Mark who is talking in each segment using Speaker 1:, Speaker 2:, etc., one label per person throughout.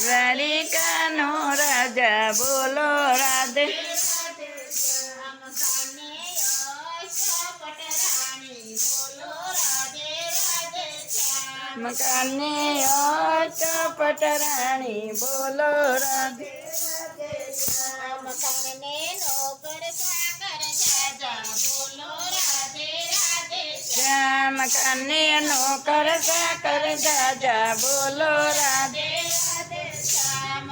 Speaker 1: દ્વારિકાનો રાજા બોલો રાધે મકાને ચોપટ રાણી બોલો રાધે
Speaker 2: મકાને નોકર ચાકર જાજા બોલો રાધે રાધે
Speaker 1: શ્યામ મકાને નોકર ચાકર જાજા બોલો રાધે
Speaker 2: રાધે શ્યામ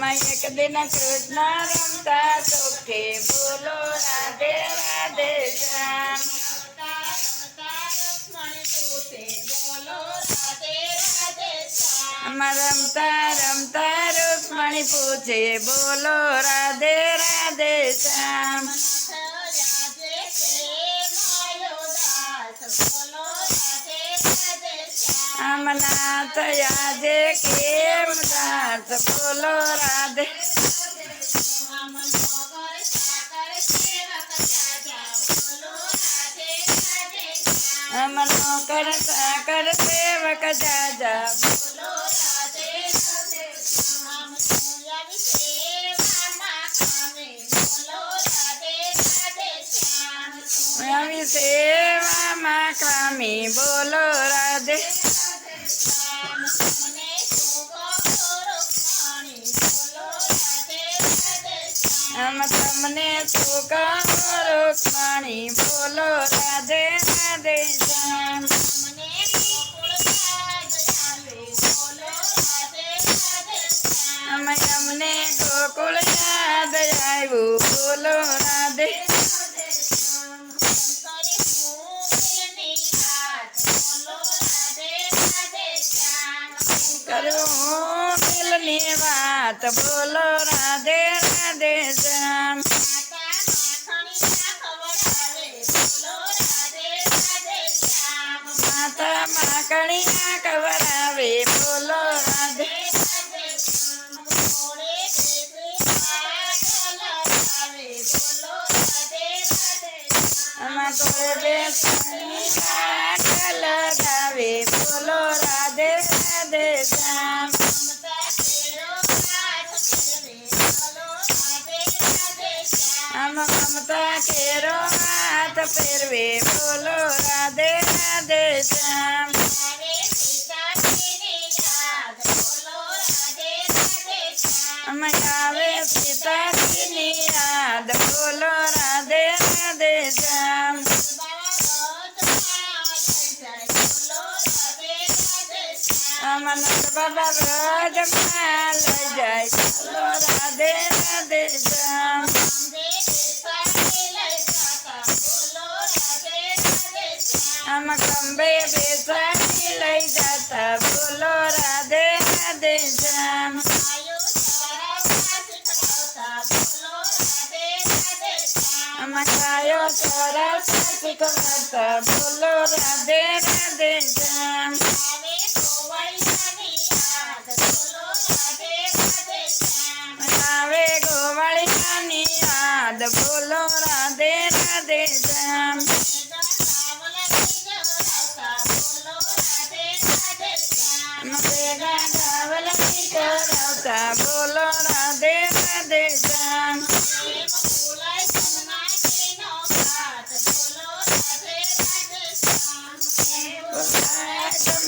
Speaker 2: એક દિન કૃષ્ણ રમતા સોગઠે બોલો રાધે રાધે શ્યામ
Speaker 1: એક દિન કૃષ્ણ રમતા ચોખે બોલો રાધે રાધે શ્યામ રમતા રમતા રૂક્મણી પૂછે બોલો રાધે રાધે શ્યામ નાથ આજે કેમ દાસ બોલો રાધે નોકર ચાકર સેવક જાજા બોલો આવી સેવામાં કામી બોલો રાધે તમને સુખ રૂક્મણી બોલો રાધે રાધે શ્યામ અમને ગોકુળ યાદ આવ્યું બોલો રાધે કરું દિલની વાત બોલો રાધે રાધે શ્યામ માતા માકણીયા કવરાવે બોલો રાધે લગાવે બોલો રાધે રાધે શ્યામ મમતા કેરો હાથ ફેરવે બોલો રાધે રાધે શ્યામ આવે સીતાજીની યાદ બોલો રાધે રાધે શ્યામ નંદ બાબા બ્રજમાં લઈ જાય બોલો રાધે રાધે શ્યામ કંબે બેસાડી લઈ જતા બોલો રાધે રાધે શ્યામ ગાયો સરસ શીખવતા બોલો રાધે રાધે શ્યામ આવે ગોવાળિયાની યાદ બોલો રાધે રાધે શ્યામ ભેગા ગાવલની કરાવતા બોલો રાધે રાધે શ્યામ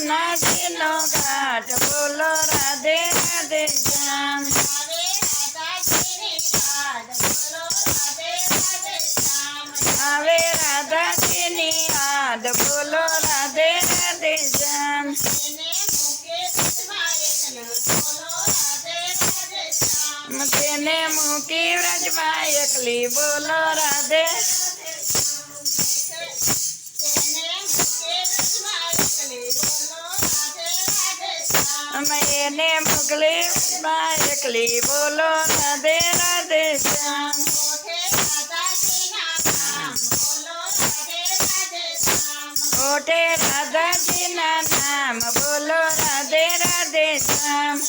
Speaker 1: જમનાજીનો ઘાટ બોલો રાધે રાધે શ્યામ આવે રાધાજીની યાદ બોલો રાધે રાધે શ્યામ તેને મૂકી વ્રજમાં એકલી બોલો રાધે એને મોકલી એકલી બોલો રાધે રાધે શ્યામ ઓઠે રાધાજીના નામ બોલો રાધે રાધે શ્યામ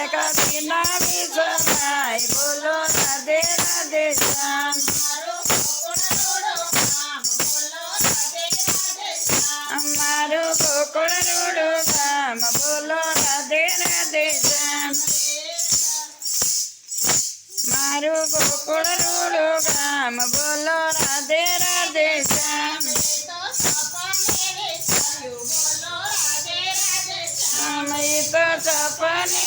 Speaker 1: કભી ના વિસરાય બોલો રાધે રાધે શ્યામ મારું ગોકુળ રૂડું ગામ બોલો રાધે રાધે શ્યામ
Speaker 2: એ તો સપને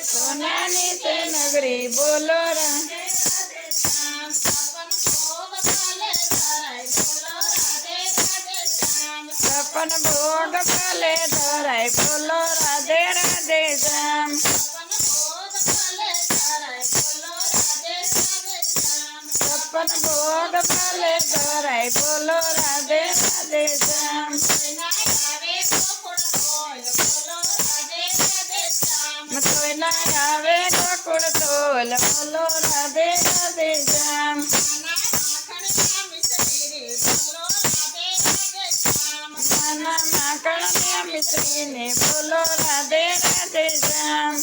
Speaker 1: સોનાની તે નગરી બોલો રાધે સપન ભોગ ભલે ધરાય બોલો રાધે રાધે શ્યામ સપન ભોગ ભલે ધરાય બોલો રાધે રાધે શ્યામ તોય ના આવે ગોકુળ તોલ બોલો રાધે રાધે શ્યામ નાના માકડને મિત્રીને બોલો રાધે રાધે શ્યામ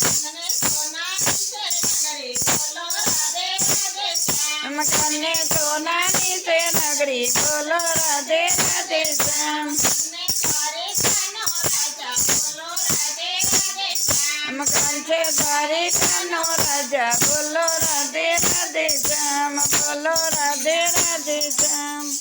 Speaker 1: મકાને સોનાની તે નગરી બોલો રાધે રાધે શ્યામ મકાન છે દ્વારિકાનો રાજા બોલો રાધે રાધે શ્યામ બોલો રાધે રાધે શ્યામ